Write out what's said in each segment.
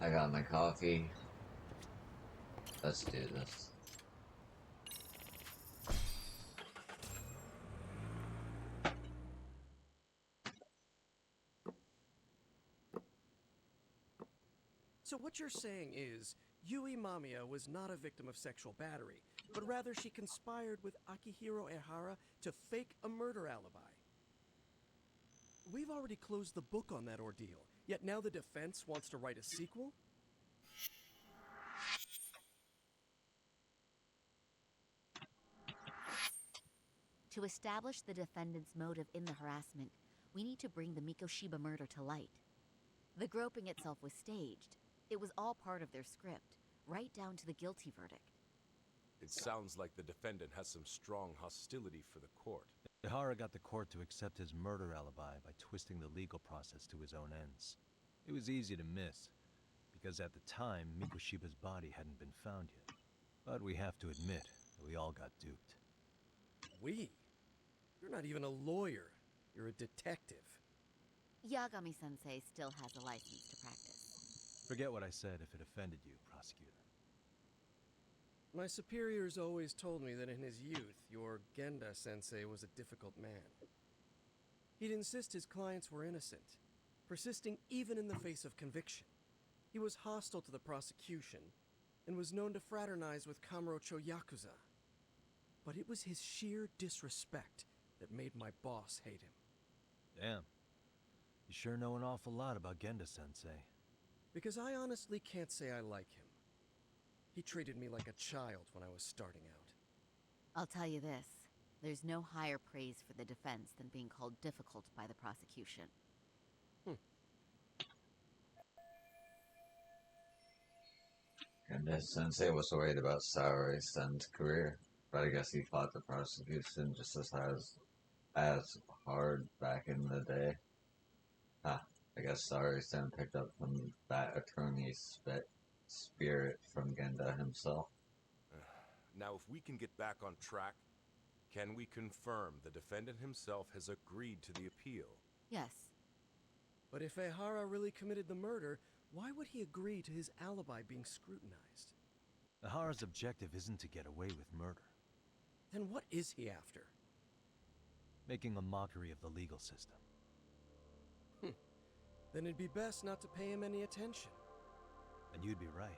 I got my coffee. Let's do this. So what you're saying is, Yui Mamiya was not a victim of sexual battery, but rather she conspired with Akihiro Ehara to fake a murder alibi. We've already closed the book on that ordeal, yet now the defense wants to write a sequel? To establish the defendant's motive in the harassment, we need to bring the Mikoshiba murder to light. The groping itself was staged. It was all part of their script, right down to the guilty verdict. It sounds like the defendant has some strong hostility for the court. Ihara got the court to accept his murder alibi by twisting the legal process to his own ends. It was easy to miss, because at the time, Mikoshiba's body hadn't been found yet. But we have to admit that we all got duped. We? You're not even a lawyer. You're a detective. Yagami-sensei still has a license to practice. Forget what I said if it offended you, prosecutor. My superiors always told me that in his youth, your Genda-sensei was a difficult man. He'd insist his clients were innocent, persisting even in the face of conviction. He was hostile to the prosecution, and was known to fraternize with Kamurocho Yakuza. But it was his sheer disrespect that made my boss hate him. Damn. You sure know an awful lot about Genda-sensei. Because I honestly can't say I like him. He treated me like a child when I was starting out. I'll tell you this, there's no higher praise for the defense than being called difficult by the prosecution. And this sensei was worried about Saori-san's career, but I guess he fought the prosecution just as hard back in the day. I guess Saori-san picked up from that attorney's spirit from Genda himself. Now, if we can get back on track, can we confirm the defendant himself has agreed to the appeal? Yes. But if Ehara really committed the murder, why would he agree to his alibi being scrutinized? Ihara's objective isn't to get away with murder. Then what is he after? Making a mockery of the legal system. Then it'd be best not to pay him any attention. And you'd be right.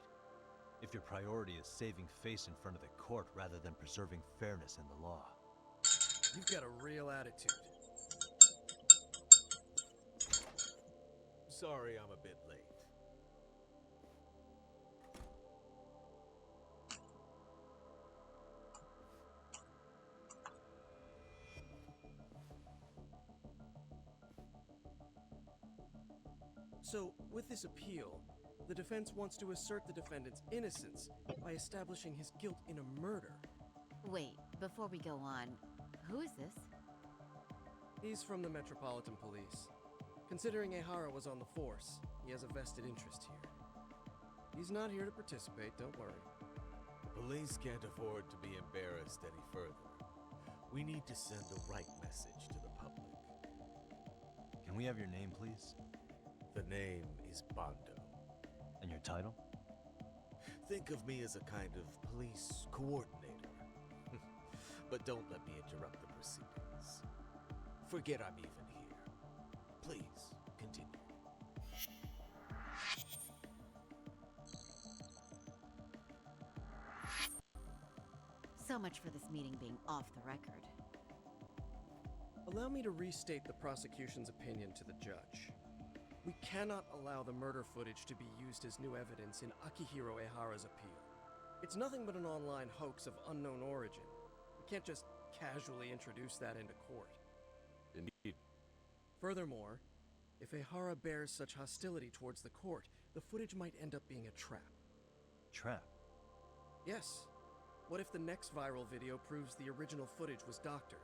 If your priority is saving face in front of the court rather than preserving fairness in the law. You've got a real attitude. Sorry I'm a bit late. So, with this appeal, the defense wants to assert the defendant's innocence by establishing his guilt in a murder. Wait, before we go on, who is this? He's from the Metropolitan Police. Considering Ehara was on the force, he has a vested interest here. He's not here to participate, don't worry. The police can't afford to be embarrassed any further. We need to send the right message to the public. Can we have your name, please? The name is Bando. And your title? Think of me as a kind of police coordinator. But don't let me interrupt the proceedings. Forget I'm even here. Please, continue. So much for this meeting being off the record. Allow me to restate the prosecution's opinion to the judge. We cannot allow the murder footage to be used as new evidence in Akihiro Ehara's appeal. It's nothing but an online hoax of unknown origin. We can't just casually introduce that into court. Indeed. Furthermore, if Ehara bears such hostility towards the court, the footage might end up being a trap. Trap? Yes. What if the next viral video proves the original footage was doctored?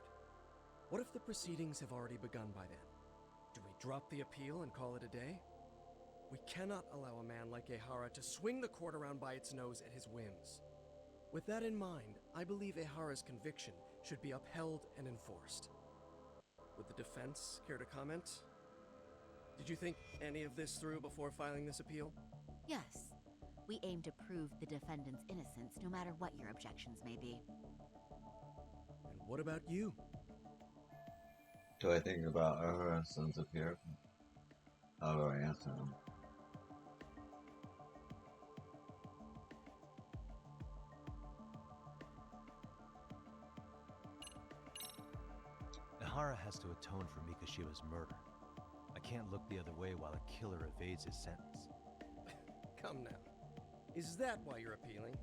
What if the proceedings have already begun by then? Do we drop the appeal and call it a day? We cannot allow a man like Ehara to swing the court around by its nose at his whims. With that in mind, I believe Ehara's conviction should be upheld and enforced. Would the defense care to comment? Did you think any of this through before filing this appeal? Yes. We aim to prove the defendant's innocence no matter what your objections may be. And what about you? Do I think about Ahura Sons of Europe? How do I answer them? Ihara has to atone for Mikoshiba's murder. I can't look the other way while a killer evades his sentence. Come now. Is that why you're appealing?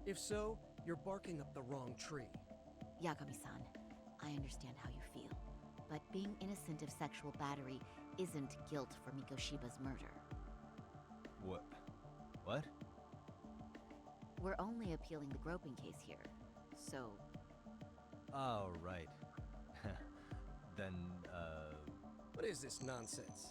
If so, you're barking up the wrong tree. Yagami-san, I understand how you feel, but being innocent of sexual battery isn't guilt for Mikoshiba's murder. What? What? We're only appealing the groping case here, so... Oh, right. Then, What is this nonsense?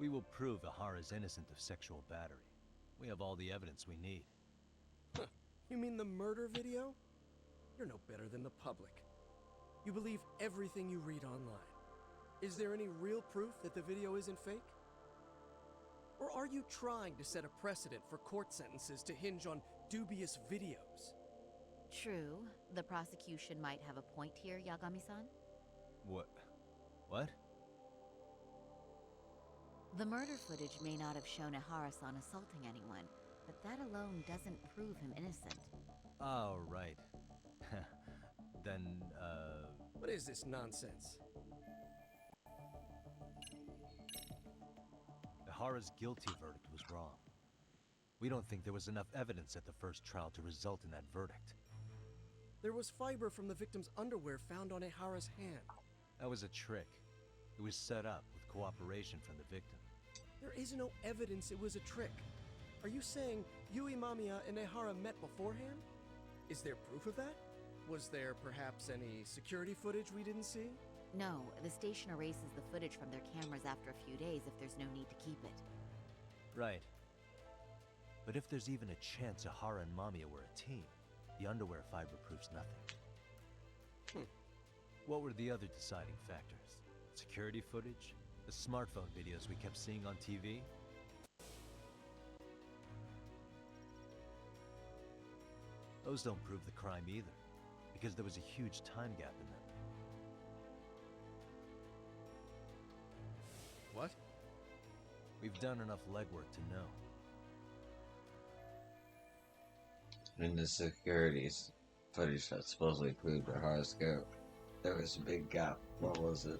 we will prove Ihara's innocent of sexual battery. We have all the evidence we need. You mean the murder video? You're no better than the public. You believe everything you read online. Is there any real proof that the video isn't fake? Or are you trying to set a precedent for court sentences to hinge on dubious videos? True, the prosecution might have a point here, Yagami-san. What? What? The murder footage may not have shown Ihara-san assaulting anyone, but that alone doesn't prove him innocent. Oh, right. Then, What is this nonsense? Ihara's guilty verdict was wrong. We don't think there was enough evidence at the first trial to result in that verdict. There was fiber from the victim's underwear found on Ihara's hand. That was a trick. It was set up with cooperation from the victim. There is no evidence it was a trick. Are you saying Yui Mamiya and Ihara met beforehand? Is there proof of that? Was there perhaps any security footage we didn't see? No, the station erases the footage from their cameras after a few days if there's no need to keep it. Right. But if there's even a chance Ihara and Mamiya were a team, the underwear fiber proves nothing. What were the other deciding factors? Security footage? The smartphone videos we kept seeing on TV? Those don't prove the crime either, because there was a huge time gap in them. What? We've done enough legwork to know. In the securities footage that supposedly proved the horoscope, there was a big gap. What was it?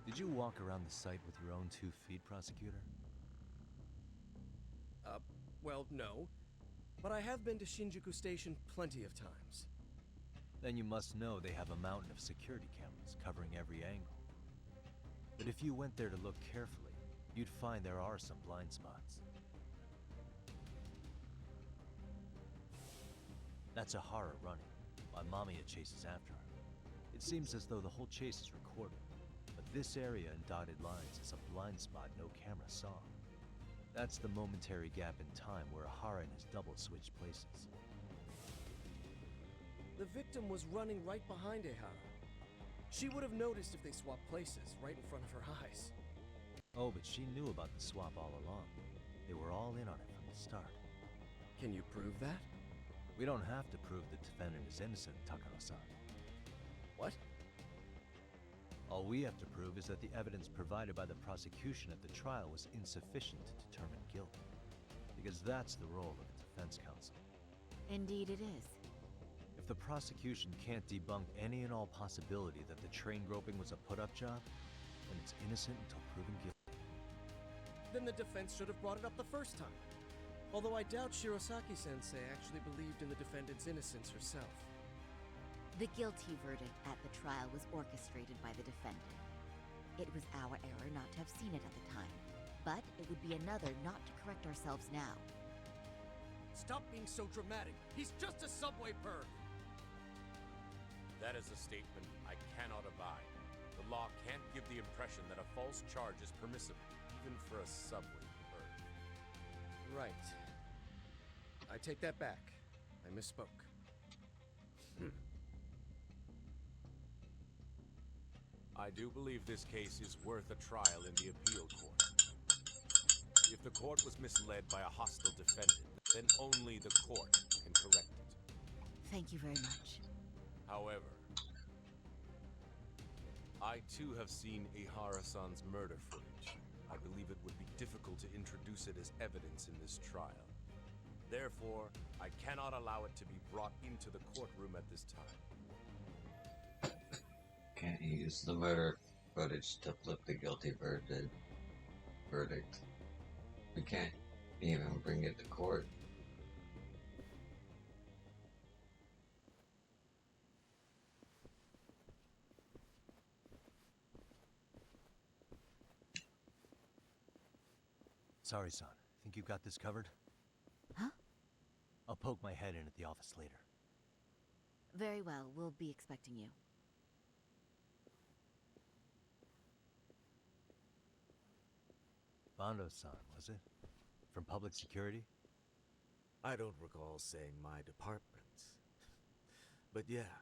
Did you walk around the site with your own 2 feet, Prosecutor? Well, no. But I have been to Shinjuku Station plenty of times. Then you must know they have a mountain of security cameras covering every angle. But if you went there to look carefully, you'd find there are some blind spots. That's Ihara running, while Mamiya chases after her. It seems as though the whole chase is recorded, but this area in dotted lines is a blind spot no camera saw. That's the momentary gap in time where Ihara and his double switched places. The victim was running right behind Ihara. She would have noticed if they swapped places right in front of her eyes. Oh, but she knew about the swap all along. They were all in on it from the start. Can you prove that? We don't have to prove the defendant is innocent, Takano-san. What? All we have to prove is that the evidence provided by the prosecution at the trial was insufficient to determine guilt. Because that's the role of the defense counsel. Indeed it is. If the prosecution can't debunk any and all possibility that the train groping was a put-up job, then it's innocent until proven guilty. Then the defense should have brought it up the first time. Although I doubt Shirosaki-sensei actually believed in the defendant's innocence herself. The guilty verdict at the trial was orchestrated by the defendant. It was our error not to have seen it at the time, but it would be another not to correct ourselves now. Stop being so dramatic. He's just a subway perv. That is a statement I cannot abide. The law can't give the impression that a false charge is permissible, even for a subway perv. Right. I take that back. I misspoke. I do believe this case is worth a trial in the appeal court. If the court was misled by a hostile defendant, then only the court can correct it. Thank you very much. However, I too have seen Ihara-san's murder footage. I believe it would be difficult to introduce it as evidence in this trial. Therefore, I cannot allow it to be brought into the courtroom at this time. Can't use the murder footage to flip the guilty verdict. We can't even bring it to court. Sorry, son. Think you got this covered? Huh? I'll poke my head in at the office later. Very well, we'll be expecting you. Bando-san, was it? From public security? I don't recall saying my department. But yeah,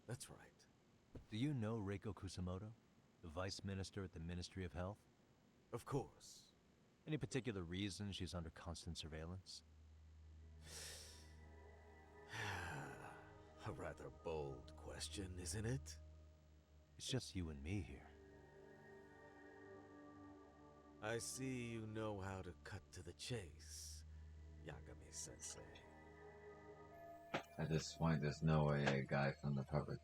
that's right. Do you know Reiko Kusamoto? The vice minister at the Ministry of Health? Of course. Any particular reason she's under constant surveillance? A rather bold question, isn't it? It's just you and me here. I see you know how to cut to the chase, Yagami-sensei. At this point, there's no way a guy from the public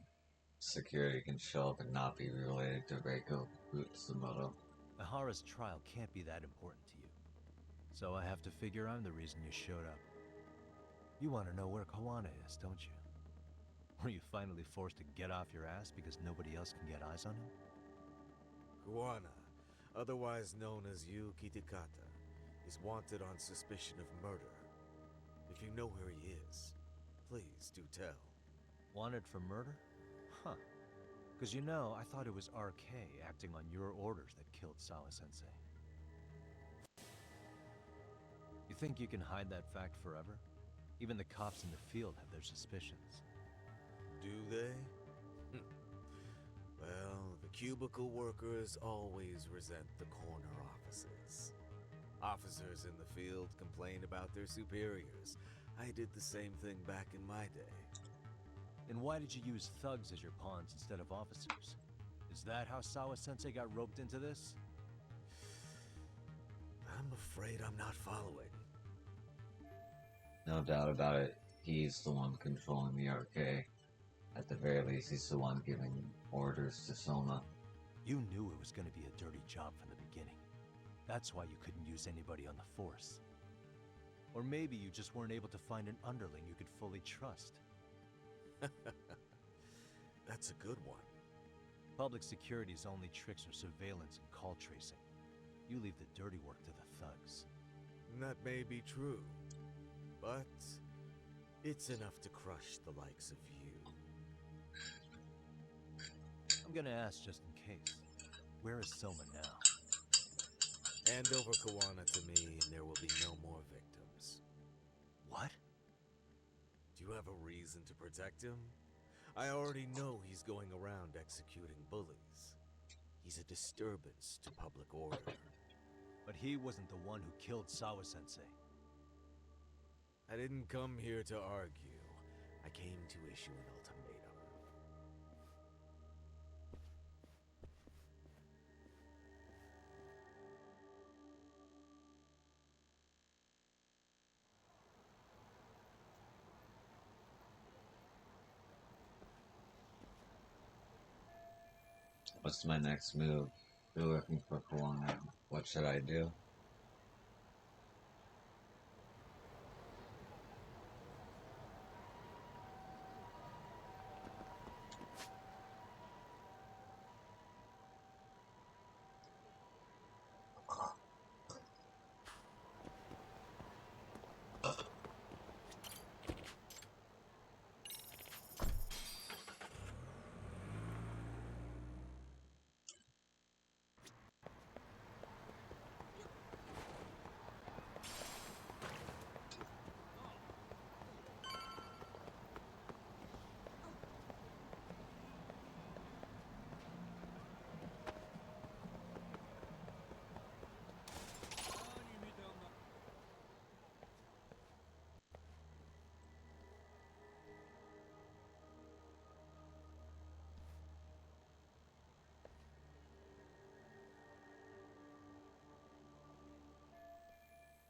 security can show up and not be related to Reiko Utsumoto. Ihara's trial can't be that important to you. So I have to figure I'm the reason you showed up. You want to know where Kawana is, don't you? Were you finally forced to get off your ass because nobody else can get eyes on him? Kuwana, otherwise known as Yu Kitakata, is wanted on suspicion of murder. If you know where he is, please do tell. Wanted for murder? Huh. Because you know, I thought it was RK acting on your orders that killed Sawa-sensei. You think you can hide that fact forever? Even the cops in the field have their suspicions. Do they? Well, the cubicle workers always resent the corner offices. Officers in the field complain about their superiors. I did the same thing back in my day. Then why did you use thugs as your pawns instead of officers? Is that how Sawa-sensei got roped into this? I'm afraid I'm not following. No doubt about it, he's the one controlling the RK. At the very least, he's the one giving orders to Soma. You knew it was going to be a dirty job from the beginning. That's why you couldn't use anybody on the force. Or maybe you just weren't able to find an underling you could fully trust. That's a good one. Public security's only tricks are surveillance and call tracing. You leave the dirty work to the thugs. That may be true, but it's enough to crush the likes of you. I'm gonna ask just in case. Where is Soma now? Hand over Kawana to me and there will be no more victims. What? Do you have a reason to protect him? I already know he's going around executing bullies. He's a disturbance to public order. But he wasn't the one who killed Sawa-sensei. I didn't come here to argue. I came to issue an ultimatum. What's my next move? You're looking for Kawana. What should I do?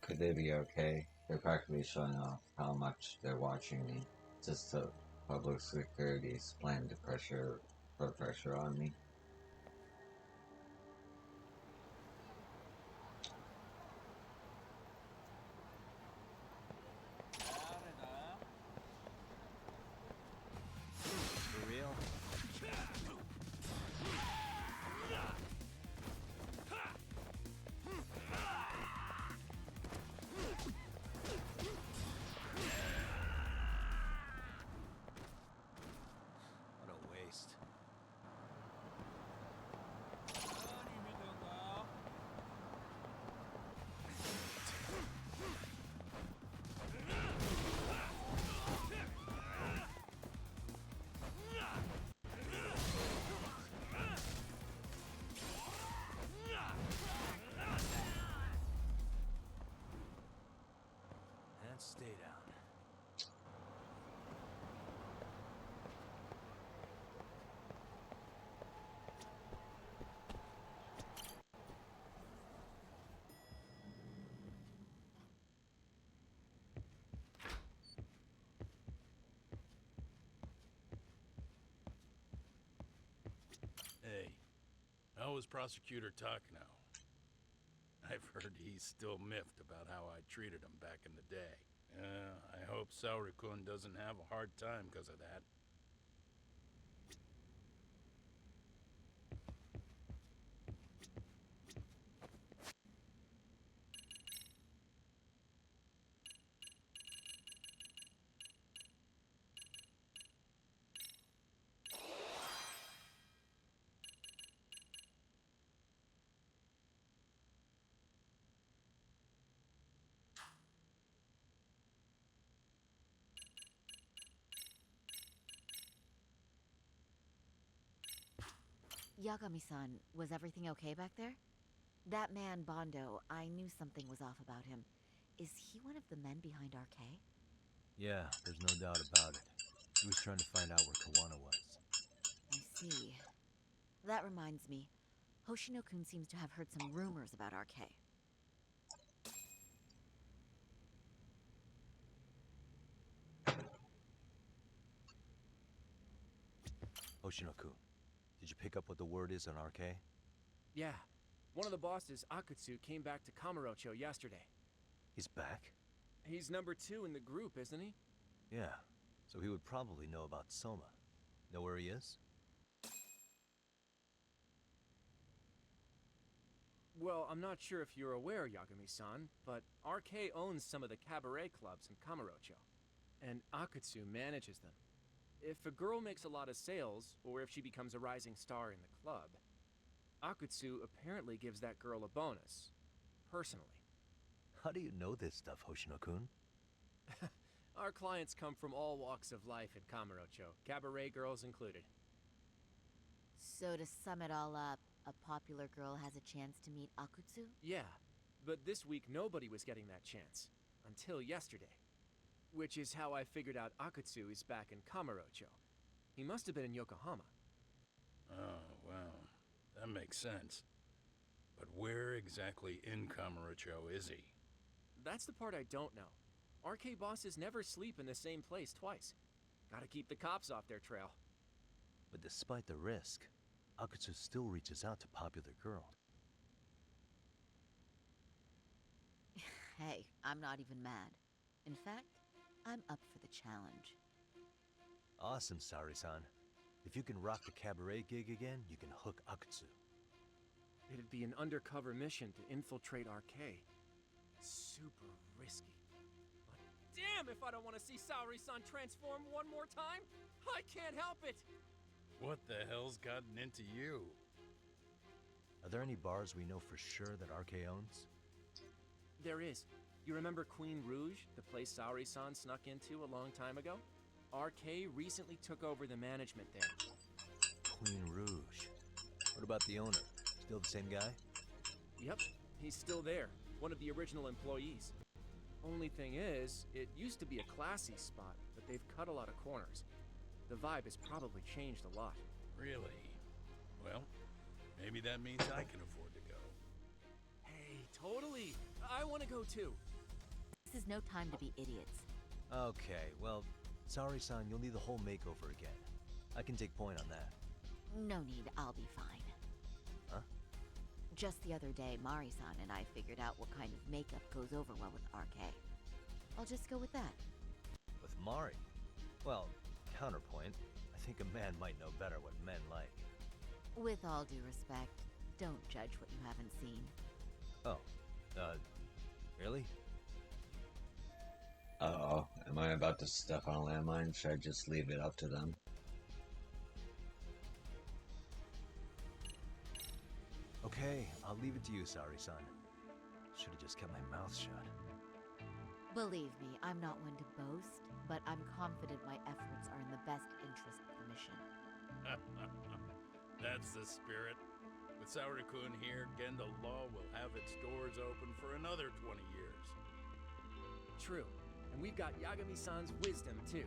Could they be okay? They're practically showing off how much they're watching me, just to public security's plan to put pressure on me. For real? What a waste. And stay down. Hey, how is Prosecutor Tak now? I've heard he's still miffed about how I treated him back in the day. I hope Saori-kun doesn't have a hard time because of that. Yagami-san, was everything okay back there? That man, Bondo, I knew something was off about him. Is he one of the men behind RK? Yeah, there's no doubt about it. He was trying to find out where Kawana was. I see. That reminds me. Hoshino-kun seems to have heard some rumors about RK. Hoshino-kun, did you pick up what the word is on RK? Yeah. One of the bosses, Akutsu, came back to Kamurocho yesterday. He's back? He's number 2 in the group, isn't he? Yeah, so he would probably know about Soma. Know where he is? Well, I'm not sure if you're aware, Yagami-san, but RK owns some of the cabaret clubs in Kamurocho, and Akutsu manages them. If a girl makes a lot of sales, or if she becomes a rising star in the club, Akutsu apparently gives that girl a bonus, personally. How do you know this stuff, Hoshino-kun? Our clients come from all walks of life in Kamurocho, cabaret girls included. So to sum it all up, a popular girl has a chance to meet Akutsu? Yeah, but this week nobody was getting that chance. Until yesterday. Which is how I figured out Akutsu is back in Kamurocho. He must have been in Yokohama. Oh, well, that makes sense. But where exactly in Kamurocho is he? That's the part I don't know. RK bosses never sleep in the same place twice. Gotta keep the cops off their trail. But despite the risk, Akutsu still reaches out to popular girls. Hey, I'm not even mad. In fact, I'm up for the challenge. Awesome, Saori-san. If you can rock the cabaret gig again, you can hook Akutsu. It'd be an undercover mission to infiltrate RK. Super risky. But damn if I don't want to see Saori-san transform one more time! I can't help it! What the hell's gotten into you? Are there any bars we know for sure that RK owns? There is. You remember Queen Rouge, the place Saori-san snuck into a long time ago? RK recently took over the management there. Queen Rouge. What about the owner? Still the same guy? Yep, he's still there. One of the original employees. Only thing is, it used to be a classy spot, but they've cut a lot of corners. The vibe has probably changed a lot. Really? Well, maybe that means I can afford to go. Hey, totally! I want to go too. This is no time to be idiots. Okay, well, sorry-san, you'll need the whole makeover again. I can take point on that. No need, I'll be fine. Huh? Just the other day, Mari-san and I figured out what kind of makeup goes over well with RK. I'll just go with that. With Mari? Well, counterpoint, I think a man might know better what men like. With all due respect, don't judge what you haven't seen. Oh, really? Uh-oh. Am I about to step on a landmine? Should I just leave it up to them? Okay, I'll leave it to you, Sari-san. Should've just kept my mouth shut. Believe me, I'm not one to boast, but I'm confident my efforts are in the best interest of the mission. That's the spirit. With Saori-kun here, Genda Law will have its doors open for another 20 years. True. And we've got Yagami-san's wisdom, too.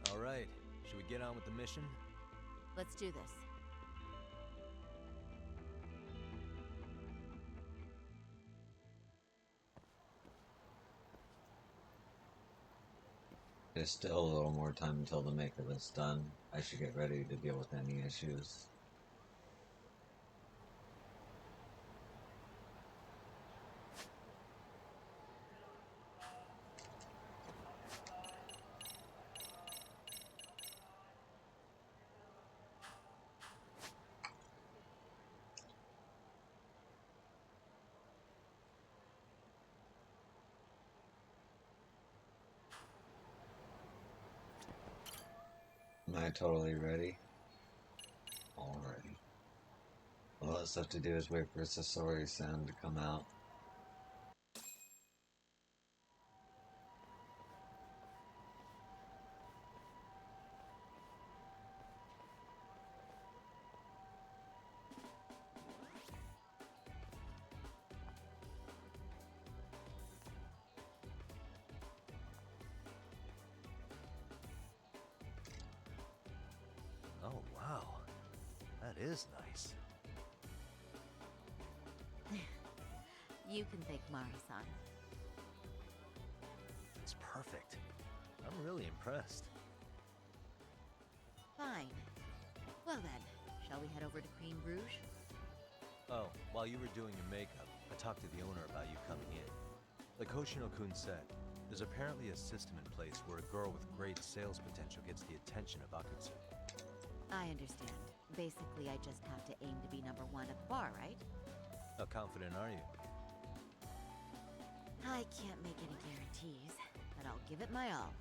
Alright, should we get on with the mission? Let's do this. There's still a little more time until the makeup is done. I should get ready to deal with any issues. Am I totally ready? Already. All that's left to do is wait for Sasori-san to come out. Oh, wow. That is nice. You can thank Mari-san. It's perfect. I'm really impressed. Fine. Well then, shall we head over to Queen Bruges? Oh, while you were doing your makeup, I talked to the owner about you coming in. Like Hoshino-kun said, there's apparently a system in place where a girl with great sales potential gets the attention of Akutsu. I understand. Basically, I just have to aim to be number one at the bar, right? How confident are you? I can't make any guarantees, but I'll give it my all.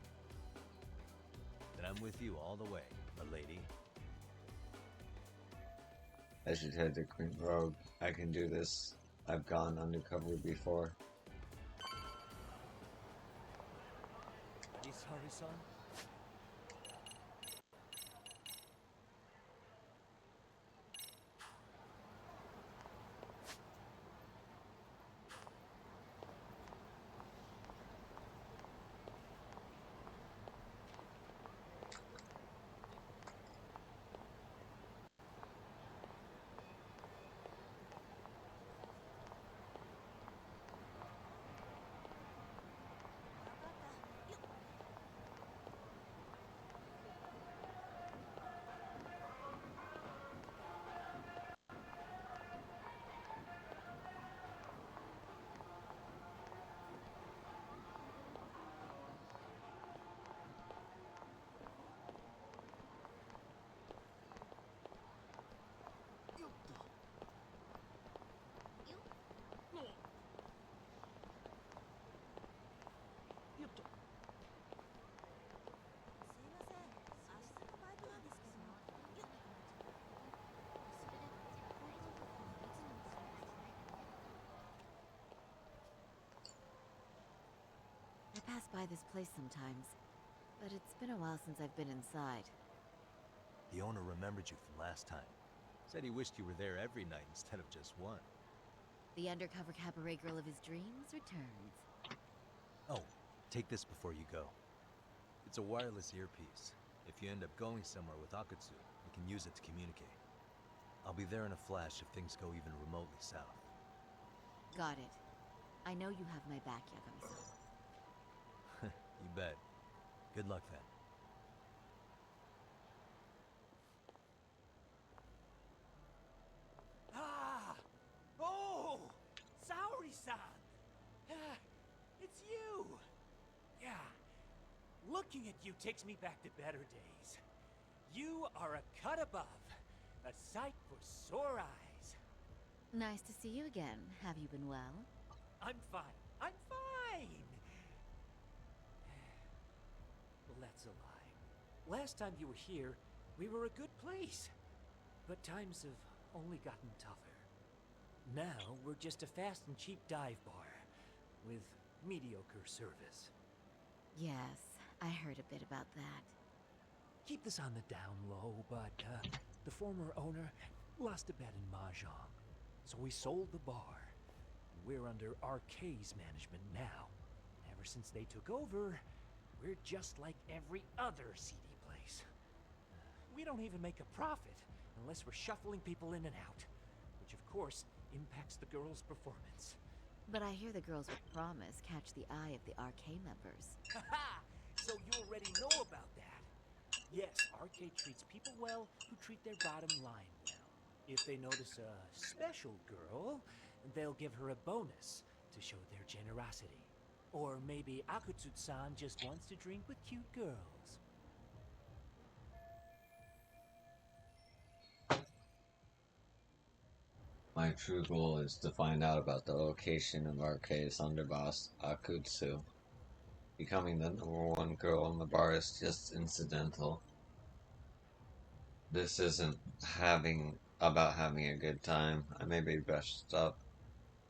Then I'm with you all the way, my lady. I should head to Queen Rogue. I can do this. I've gone undercover before. Isari-san? I pass by this place sometimes, but it's been a while since I've been inside. The owner remembered you from last time. Said he wished you were there every night instead of just one. The undercover cabaret girl of his dreams returns. Oh, take this before you go. It's a wireless earpiece. If you end up going somewhere with Akutsu, you can use it to communicate. I'll be there in a flash if things go even remotely south. Got it. I know you have my back, Yagami-san. You bet. Good luck then. Ah! Oh! Saori-san! It's you! Yeah. Looking at you takes me back to better days. You are a cut above. A sight for sore eyes. Nice to see you again. Have you been well? I'm fine. I'm fine! Well, that's a lie. Last time you were here, we were a good place. But times have only gotten tougher. Now, we're just a fast and cheap dive bar. With mediocre service. Yes, I heard a bit about that. Keep this on the down low, but the former owner lost a bet in Mahjong. So we sold the bar. We're under RK's management now. Ever since they took over, we're just like every other seedy place. We don't even make a profit unless we're shuffling people in and out, which of course impacts the girls' performance. But I hear the girls with promise catch the eye of the RK members. Haha! So you already know about that. Yes, RK treats people well who treat their bottom line well. If they notice a special girl, they'll give her a bonus to show their generosity. Or maybe Akutsu-san just wants to drink with cute girls. My true goal is to find out about the location of RK's underboss, Akutsu. Becoming the #1 girl in the bar is just incidental. This isn't about having a good time. I may be brushed up,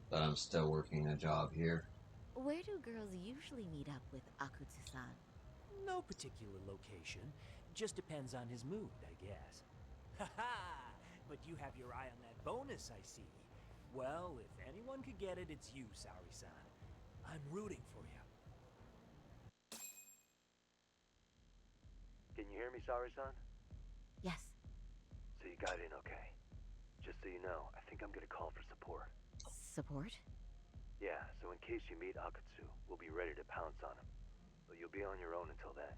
but I'm still working a job here. Where do girls usually meet up with Akutsu-san? No particular location. Just depends on his mood, I guess. Haha! But you have your eye on that bonus, I see. Well, if anyone could get it, it's you, Saori-san. I'm rooting for you. Can you hear me, Saori-san? Yes. So you got in okay. Just so you know, I think I'm gonna call for support. Support? Yeah, so in case you meet Akutsu, we'll be ready to pounce on him. But you'll be on your own until then.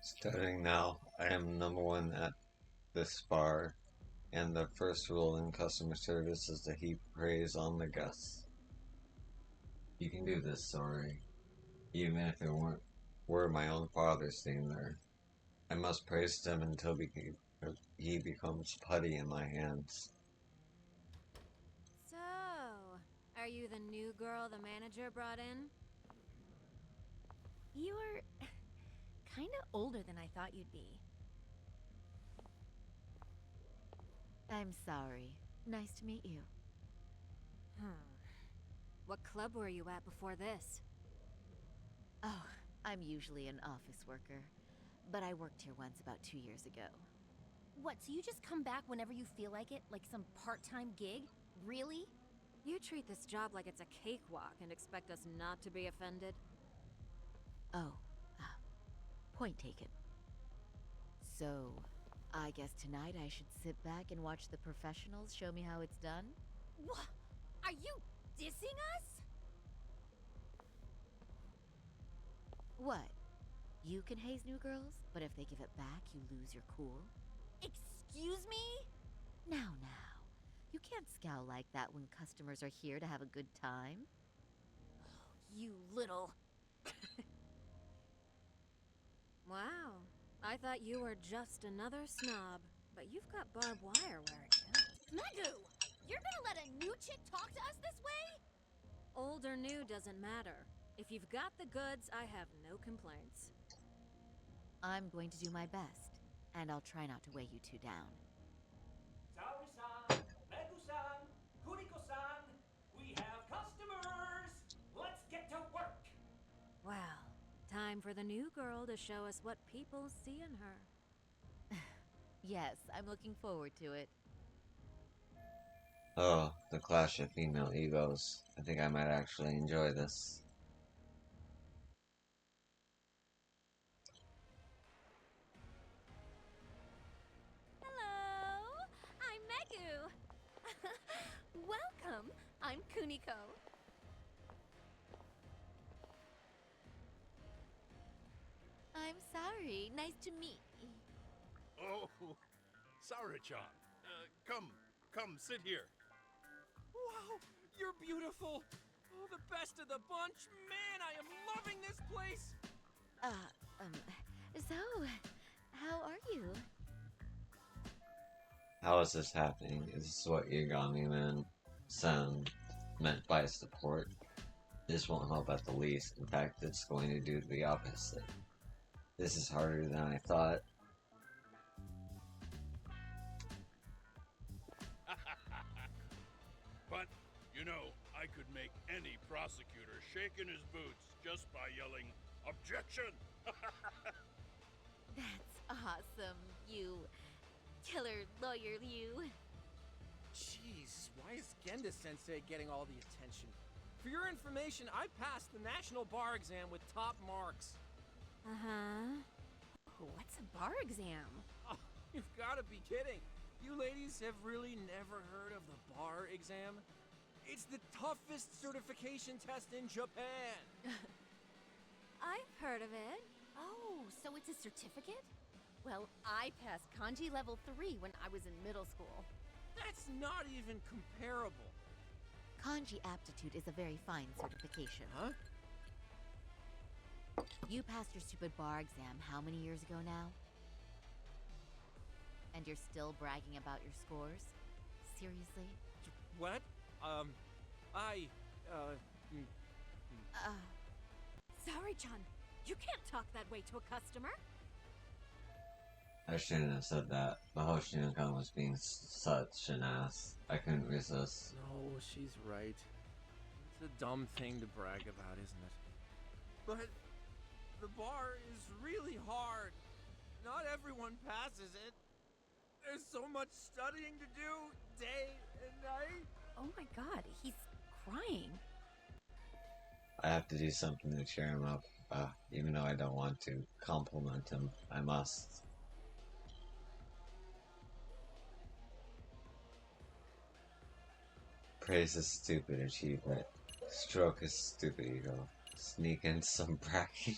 Starting now, I am #1 at this bar, and the first rule in customer service is to heap praise on the guests. You can do this, sorry. Even if it were my own father staying there. I must praise him until he becomes putty in my hands. So, are you the new girl the manager brought in? You're kinda older than I thought you'd be. I'm sorry. Nice to meet you. What club were you at before this? Oh, I'm usually an office worker, but I worked here once about 2 years ago. What, so you just come back whenever you feel like it? Like some part-time gig? Really? You treat this job like it's a cakewalk and expect us not to be offended? Oh, point taken. So, I guess tonight I should sit back and watch the professionals show me how it's done? What? Are you dissing us? What? You can haze new girls, but if they give it back, you lose your cool? Excuse me? Now. You can't scowl like that when customers are here to have a good time. You little... Wow. I thought you were just another snob, but you've got barbed wire where it counts. Megu! You're gonna let a new chick talk to us this way? Old or new doesn't matter. If you've got the goods, I have no complaints. I'm going to do my best, and I'll try not to weigh you two down. Saori-san, Megu-san, Kuniko-san, we have customers! Let's get to work! Well, time for the new girl to show us what people see in her. Yes, I'm looking forward to it. Oh, the clash of female egos. I think I might actually enjoy this. Hello, I'm Megu. Welcome, I'm Kuniko. I'm sorry. Nice to meet you. Oh, Saori-chan. Come, sit here. Wow, you're beautiful. Oh, the best of the bunch. Man, I am loving this place. So, how are you? How is this happening? Is this what Yagami sound meant by support? This won't help at the least. In fact, it's going to do the opposite. This is harder than I thought. But, you know, I could make any prosecutor shake in his boots just by yelling, "Objection!" That's awesome, you killer lawyer, you. Jeez, why is Genda-sensei getting all the attention? For your information, I passed the national bar exam with top marks. Uh-huh. What's a bar exam? Oh, you've got to be kidding. You ladies have really never heard of the bar exam? It's the toughest certification test in Japan. I've heard of it. Oh, so it's a certificate? Well, I passed kanji level 3 when I was in middle school. That's not even comparable. Kanji aptitude is a very fine certification. Huh? You passed your stupid bar exam how many years ago now? And you're still bragging about your scores? Seriously? What? Saori-chan, you can't talk that way to a customer. I shouldn't have said that. But Hoshinkan was being such an ass. I couldn't resist. No, she's right. It's a dumb thing to brag about, isn't it? But the bar is really hard. Not everyone passes it. There's so much studying to do, day and night. Oh my god, he's crying. I have to do something to cheer him up. Even though I don't want to compliment him, I must. Praise is stupid achievement. Stroke is stupid ego. Sneak in some bragging.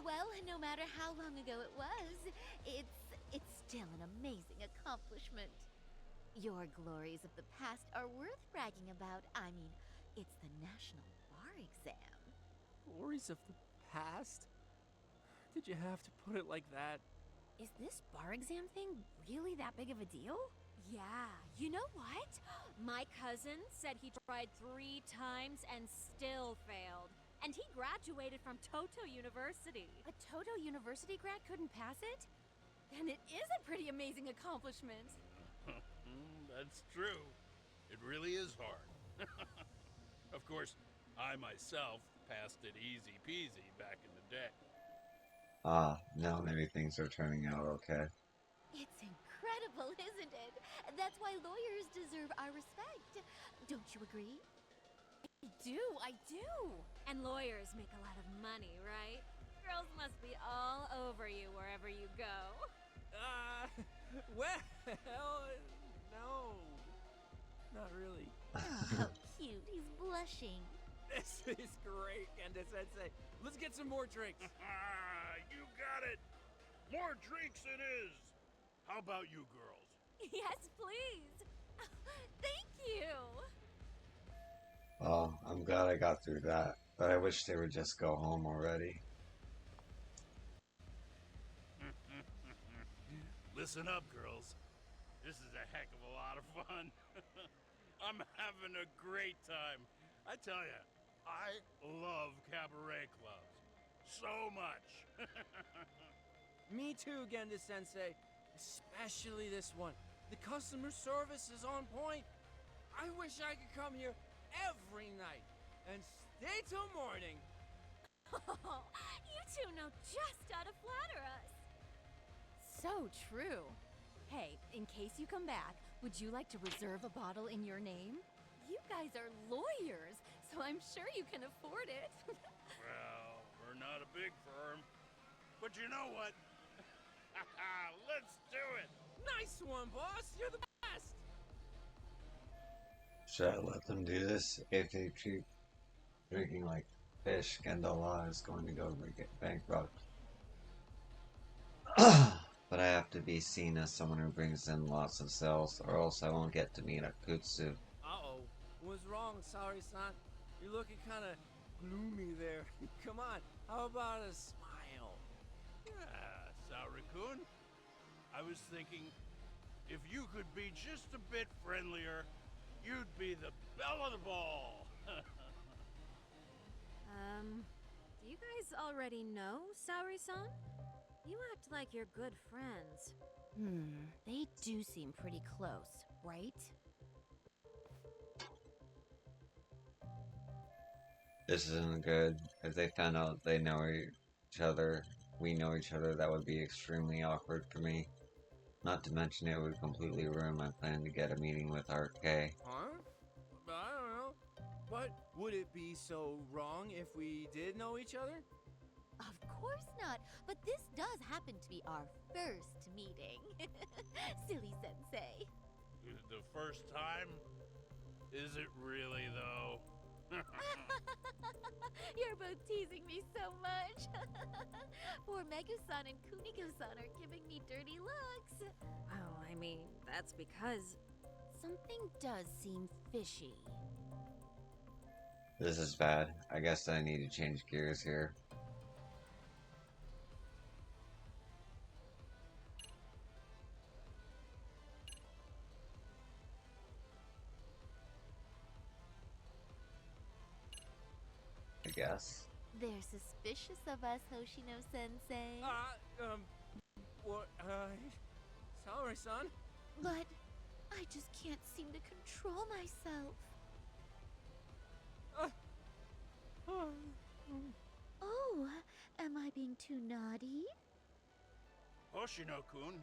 Well, no matter how long ago it was, it's still an amazing accomplishment. Your glories of the past are worth bragging about. I mean, it's the national bar exam. Glories of the past? Did you have to put it like that? Is this bar exam thing really that big of a deal? Yeah, you know what? My cousin said he tried 3 times and still failed. And he graduated from Toto University. A Toto University grad couldn't pass it? Then it is a pretty amazing accomplishment. That's true. It really is hard. Of course, I myself passed it easy peasy back in the day. Now maybe things are turning out okay. It's incredible, isn't it? That's why lawyers deserve our respect. Don't you agree? I do. And lawyers make a lot of money, right? Girls must be all over you wherever you go. Well, no. Not really. Oh, how cute. He's blushing. This is great, Genda-sensei. Let's get some more drinks. You got it. More drinks it is. How about you girls? Yes, please. Thank you. Oh, I'm glad I got through that, but I wish they would just go home already. Listen up, girls. This is a heck of a lot of fun. I'm having a great time. I tell ya, I love cabaret clubs. So much. Me too, Genda-sensei. Especially this one. The customer service is on point. I wish I could come here every night and stay till morning. Oh, you two know just how to flatter us. So true. Hey, in case you come back, would you like to reserve a bottle in your name? You guys are lawyers, so I'm sure you can afford it. Well, we're not a big firm. But you know what? Let's do it! Nice one, boss. You're the best. Should I let them do this? If they keep drinking like fish, Gandalf is going to go bankrupt. But I have to be seen as someone who brings in lots of sales, or else I won't get to meet Akutsu. Uh-oh. What's wrong, Saori-san? You're looking kind of gloomy there. Come on, how about a smile? Yeah, Saori-kun. I was thinking, if you could be just a bit friendlier, you'd be the belle of the ball. Do you guys already know Saori-san? You act like you're good friends. They do seem pretty close, right? This isn't good. If they found out they know each other, we know each other, that would be extremely awkward for me. Not to mention it would completely ruin my plan to get a meeting with RK. Huh? I don't know. But would it be so wrong if we did know each other? Of course not, but this does happen to be our first meeting. Silly sensei. The first time? Is it really, though? You're both teasing me so much. Poor Megu-san and Kuniko-san are giving me dirty looks. Oh, I mean, that's because... Something does seem fishy. This is bad. I guess I need to change gears here. I guess. They're suspicious of us, Hoshino-sensei. What, Saori-san? But I just can't seem to control myself. Oh, am I being too naughty? Hoshino-kun,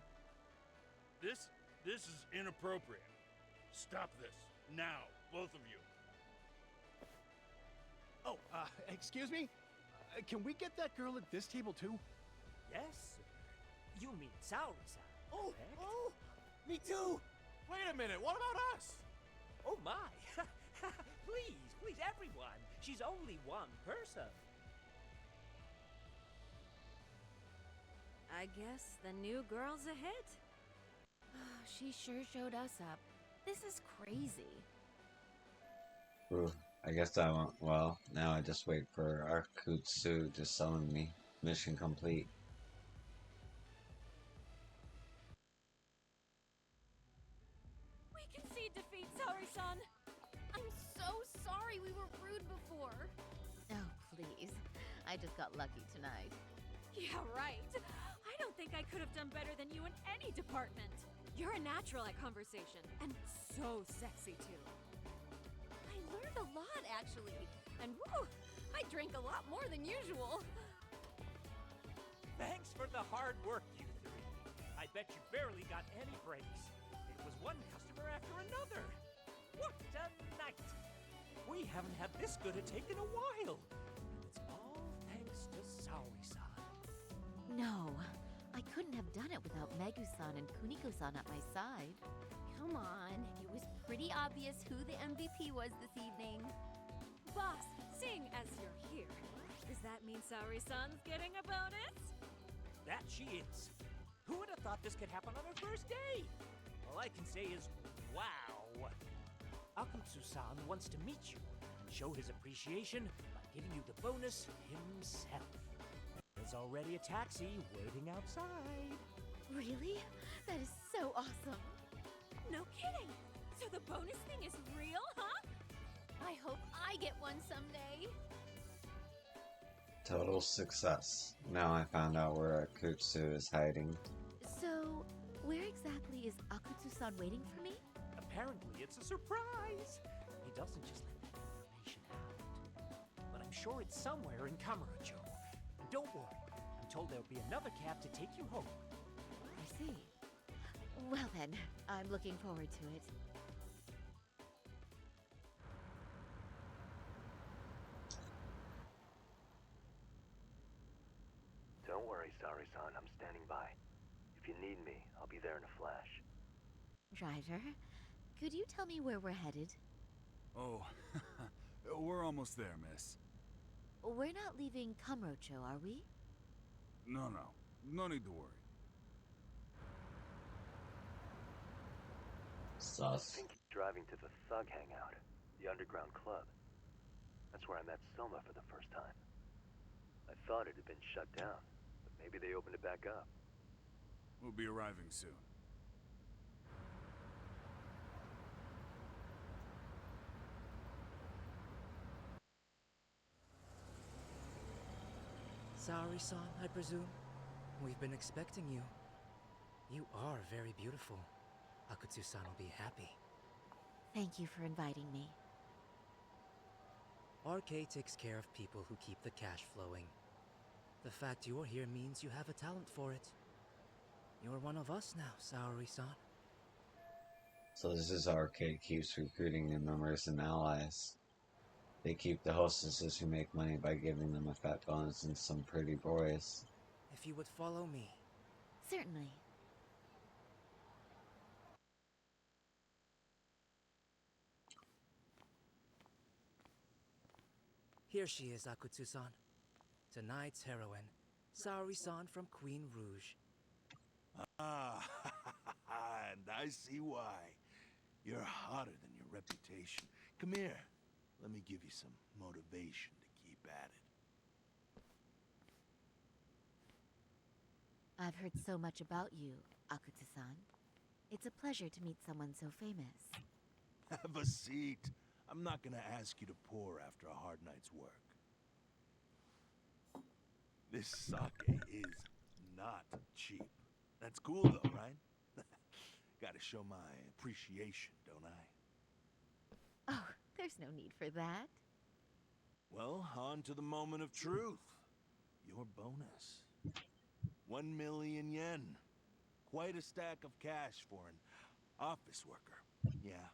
this is inappropriate. Stop this, now, both of you. Oh, excuse me? Can we get that girl at this table too? Yes, sir. You mean Saori-san, Oh, correct? oh, me too! Wait a minute, what about us? Oh my! Please, everyone! She's only one person. I guess the new girl's a hit. She sure showed us up. This is crazy. Ooh, I guess I won't. Well, now I just wait for Akutsu to summon me. Mission complete. We concede defeat, Saori-san. I'm so sorry we were rude before. Oh, please. I just got lucky tonight. Yeah, right. I don't think I could have done better than you in any department. You're a natural at conversation, and so sexy too. I learned a lot, actually. And woo, I drank a lot more than usual. Thanks for the hard work, you three. I bet you barely got any breaks. It was one customer after another. What a night! We haven't had this good a take in a while. And it's all thanks to Saori-san. No, I couldn't have done it without Megu-san and Kuniko-san at my side. Come on, it was pretty obvious who the MVP was this evening. Boss, seeing as you're here, does that mean Saori-san's getting a bonus? That she is. Who would have thought this could happen on her first day? All I can say is, wow. Akutsu-san wants to meet you and show his appreciation by giving you the bonus himself. There's already a taxi waiting outside. Really? That is so awesome. No kidding. So the bonus thing is real, huh? I hope I get one someday. Total success. Now I found out where Akutsu is hiding. So, where exactly is Akutsu-san waiting for me? Apparently it's a surprise. He doesn't just let that information out. But I'm sure it's somewhere in Kamurocho. And don't worry, I'm told there'll be another cab to take you home. I see. Well then, I'm looking forward to it. Don't worry, Saori-san. I'm standing by. If you need me, I'll be there in a flash. Driver, could you tell me where we're headed? Oh, we're almost there, miss. We're not leaving Kamurocho, are we? No, no. No need to worry. Sus. Pinky's driving to the Thug Hangout, the underground club. That's where I met Soma for the first time. I thought it had been shut down, but maybe they opened it back up. We'll be arriving soon. Saori-san, I presume? We've been expecting you. You are very beautiful. Akutsu-san will be happy. Thank you for inviting me. RK takes care of people who keep the cash flowing. The fact you're here means you have a talent for it. You're one of us now, Saori-san. So this is how Arcade keeps recruiting new members and allies. They keep the hostesses who make money by giving them a fat bonus and some pretty boys. If you would follow me. Certainly. Here she is, Akutsu-san. Tonight's heroine, Saori-san from Queen Rouge. Ah, and I see why. You're hotter than your reputation. Come here. Let me give you some motivation to keep at it. I've heard so much about you, Akutsu-san. It's a pleasure to meet someone so famous. Have a seat. I'm not gonna ask you to pour after a hard night's work. This sake is not cheap. That's cool though, right? Gotta show my appreciation, don't I? Oh, there's no need for that. Well, on to the moment of truth. Your bonus. 1 million yen. Quite a stack of cash for an office worker. Yeah.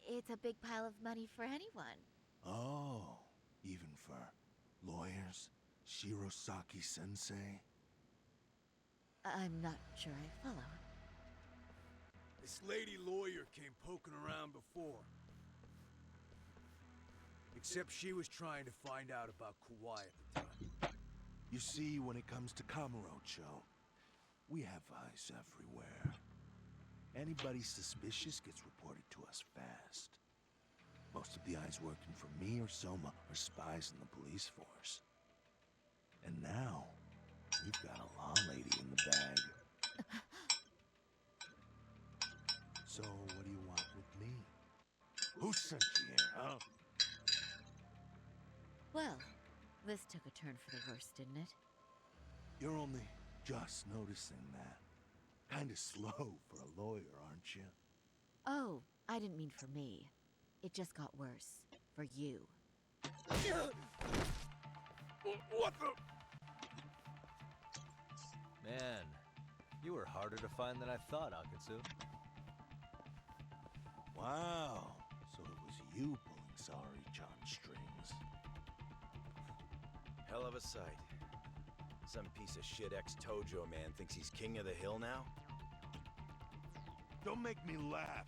It's a big pile of money for anyone. Oh, even for lawyers? Shirosaki-sensei? I'm not sure I follow. This lady lawyer came poking around before. Except she was trying to find out about Kauai at the time. You see, when it comes to Kamurocho, we have eyes everywhere. Anybody suspicious gets reported to us fast. Most of the eyes working for me or Soma are spies in the police force. And now, we've got a law lady in the bag. So, what do you want with me? Who sent you here, huh? Well, this took a turn for the worse, didn't it? You're only just noticing that. Kinda slow for a lawyer, aren't you? Oh, I didn't mean for me. It just got worse. For you. What the? Man, you were harder to find than I thought, Akutsu. Wow, so it was you pulling Saori-chan's strings. Hell of a sight. Some piece of shit ex-Tojo man thinks he's king of the hill now? Don't make me laugh.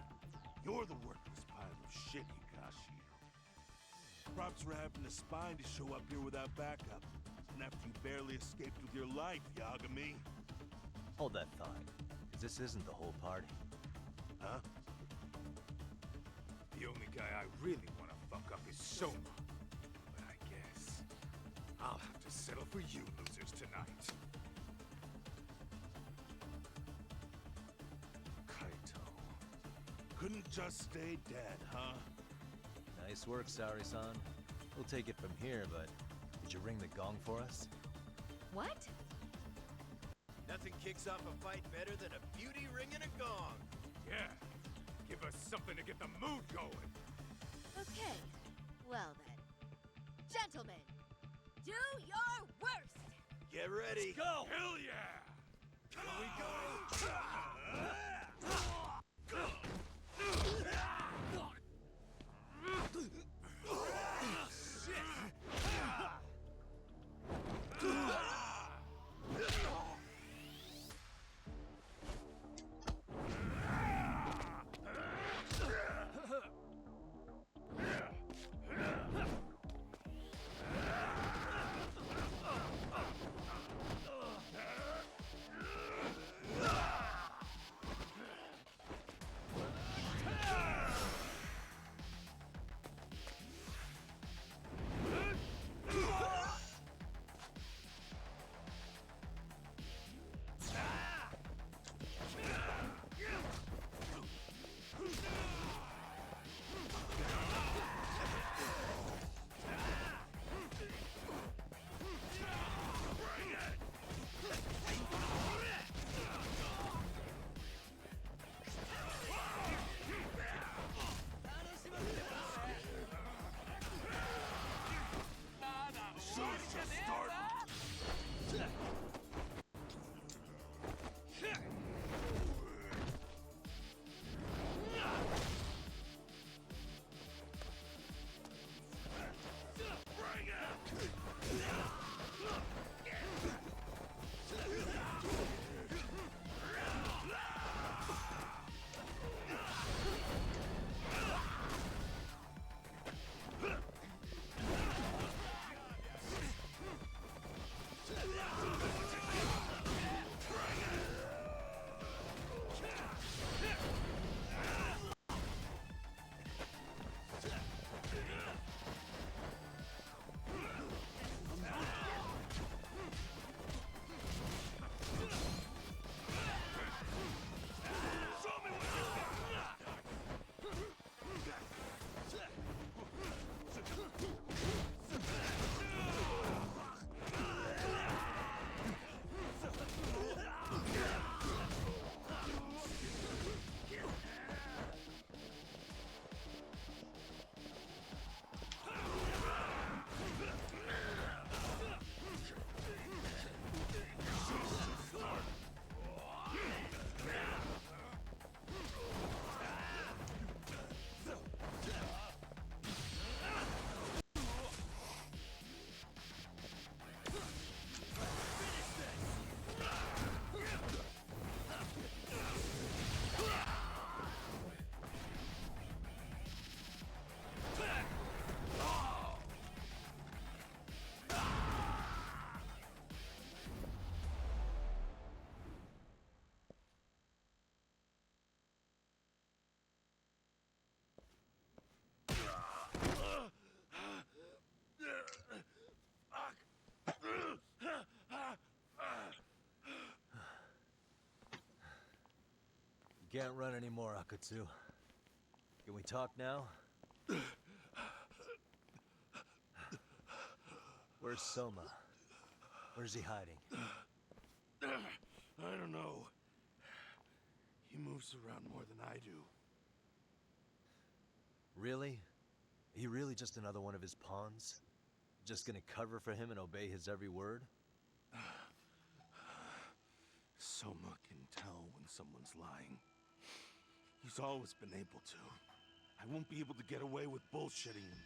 You're the worthless pile of shit, Hikashi. Props for having the spine to show up here without backup. And after you barely escaped with your life, Yagami. Hold that thought, 'cause this isn't the whole party. Huh? The only guy I really want to fuck up is Soma. But I guess I'll have to settle for you losers tonight. Kaito. Couldn't just stay dead, huh? Nice work, Saori-san. We'll take it from here, but did you ring the gong for us? What? Nothing kicks off a fight better than a beauty ring and a gong. Yeah, give us something to get the mood going. Okay. Well then. Gentlemen, do your worst! Get ready. Let's go! Hell yeah! Here we go! Can't run anymore, Akatsu. Can we talk now? Where's Soma? Where's he hiding? I don't know. He moves around more than I do. Really? He really just another one of his pawns? Just gonna cover for him and obey his every word? Soma can tell when someone's lying. He's always been able to. I won't be able to get away with bullshitting him.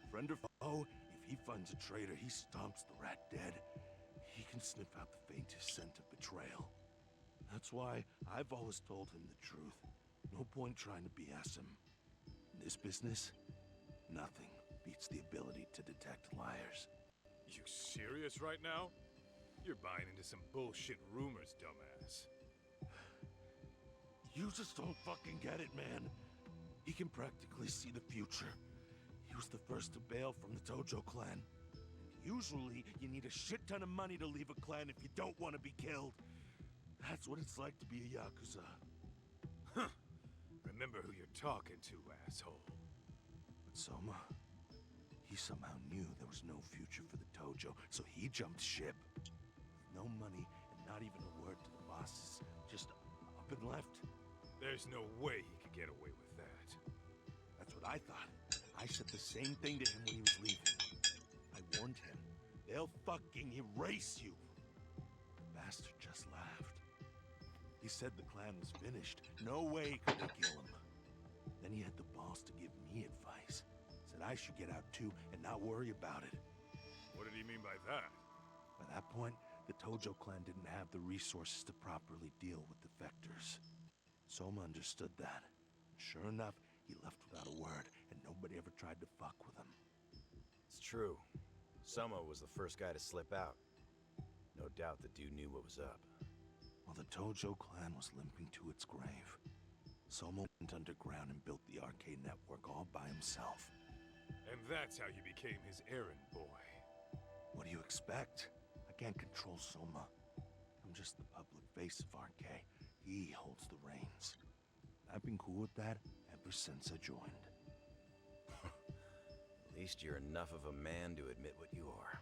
Friend or foe, if he finds a traitor, he stomps the rat dead. He can sniff out the faintest scent of betrayal. That's why I've always told him the truth. No point trying to BS him. In this business, nothing beats the ability to detect liars. You serious right now? You're buying into some bullshit rumors, dumbass. You just don't fucking get it, man. He can practically see the future. He was the first to bail from the Tojo clan. Usually, you need a shit ton of money to leave a clan if you don't want to be killed. That's what it's like to be a Yakuza. Huh. Remember who you're talking to, asshole. But Soma, he somehow knew there was no future for the Tojo, so he jumped ship. With no money and not even a word to the bosses, just up and left. There's no way he could get away with that. That's what I thought. I said the same thing to him when he was leaving. I warned him, they'll fucking erase you. The bastard just laughed. He said the clan was finished. No way could they kill him. Then he had the balls to give me advice. Said I should get out too and not worry about it. What did he mean by that? By that point, the Tojo clan didn't have the resources to properly deal with defectors. Soma understood that. Sure enough, he left without a word, and nobody ever tried to fuck with him. It's true. Soma was the first guy to slip out. No doubt the dude knew what was up. While the Tojo clan was limping to its grave, Soma went underground and built the arcade network all by himself. And that's how you became his errand boy. What do you expect? I can't control Soma. I'm just the public face of RK. He holds the reins. I've been cool with that ever since I joined. At least you're enough of a man to admit what you are.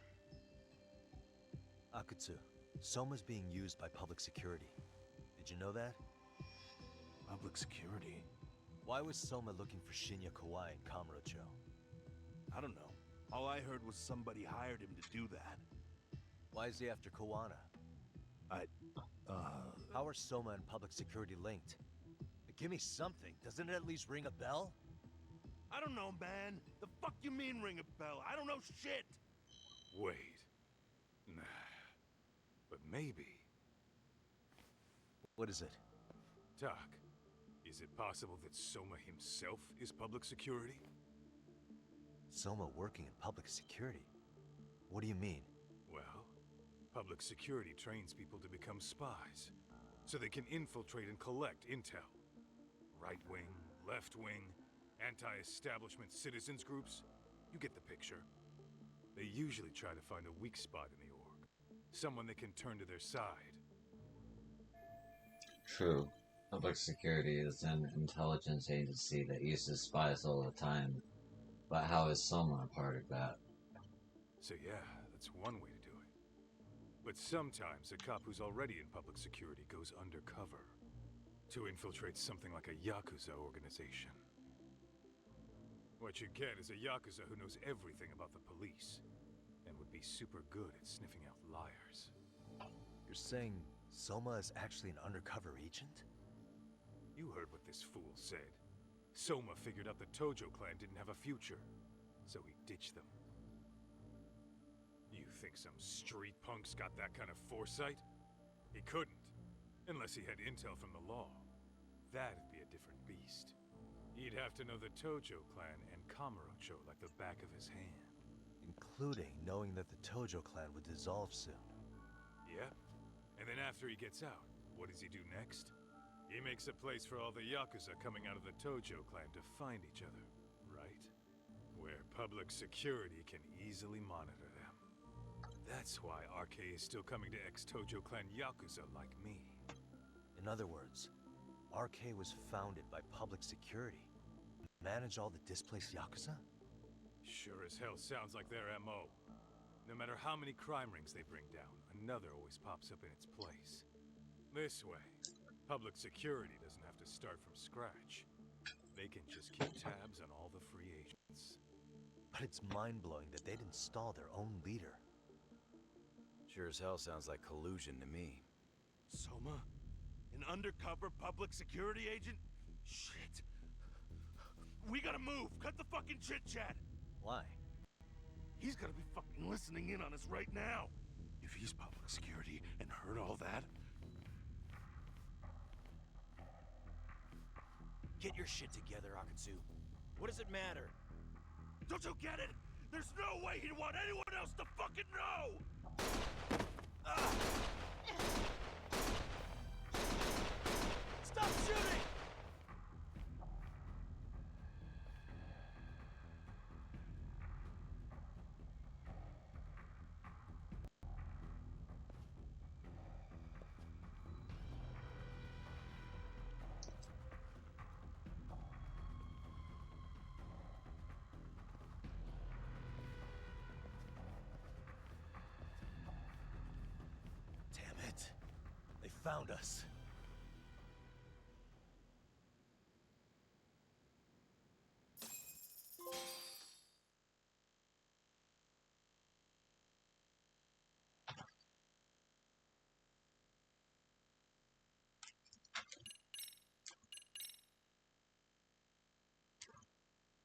Akatsu, Soma's being used by public security. Did you know that? Public security? Why was Soma looking for Shinya Kawai and Kamurocho? I don't know. All I heard was somebody hired him to do that. Why is he after Kawana? How are Soma and public security linked? Give me something. Doesn't it at least ring a bell? I don't know, man. The fuck you mean ring a bell? I don't know shit. Wait. Nah. But maybe. What is it? Doc, is it possible that Soma himself is public security? Soma working in public security? What do you mean? Well, public security trains people to become spies, so they can infiltrate and collect intel. Right wing, left wing, anti-establishment citizens groups. You get the picture. They usually try to find a weak spot in the org. Someone they can turn to their side. True. Public security is an intelligence agency that uses spies all the time. But how is Soma a part of that? So yeah, that's one way to do it. But sometimes a cop who's already in public security goes undercover to infiltrate something like a Yakuza organization. What you get is a Yakuza who knows everything about the police and would be super good at sniffing out liars. You're saying Soma is actually an undercover agent? You heard what this fool said. Soma figured out the Tojo clan didn't have a future, so he ditched them. You think some street punk's got that kind of foresight? He couldn't, unless he had intel from the law. That'd be a different beast. He'd have to know the Tojo clan and Kamurocho like the back of his hand. Including knowing that the Tojo clan would dissolve soon. Yep. And then after he gets out, what does he do next? He makes a place for all the Yakuza coming out of the Tojo clan to find each other, right? Where public security can easily monitor them. That's why RK is still coming to ex-Tojo clan Yakuza like me. In other words, RK was founded by public security. Manage all the displaced Yakuza? Sure as hell sounds like their MO. No matter how many crime rings they bring down, another always pops up in its place. This way, public security doesn't have to start from scratch. They can just keep tabs on all the free agents. But it's mind-blowing that they'd install their own leader. Sure as hell sounds like collusion to me. Soma? An undercover public security agent? Shit. We gotta move. Cut the fucking chit-chat. Why? He's gotta be fucking listening in on us right now. If he's public security and heard all that... Get your shit together, Akatsu. What does it matter? Don't you get it? There's no way he'd want anyone else to fucking know! Stop shooting! Damn it. They found us.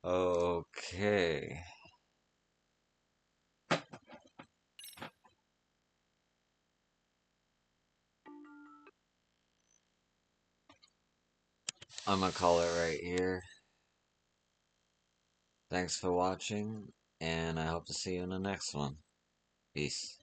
Okay. I'm gonna call it right here. Thanks for watching, and I hope to see you in the next one. Peace.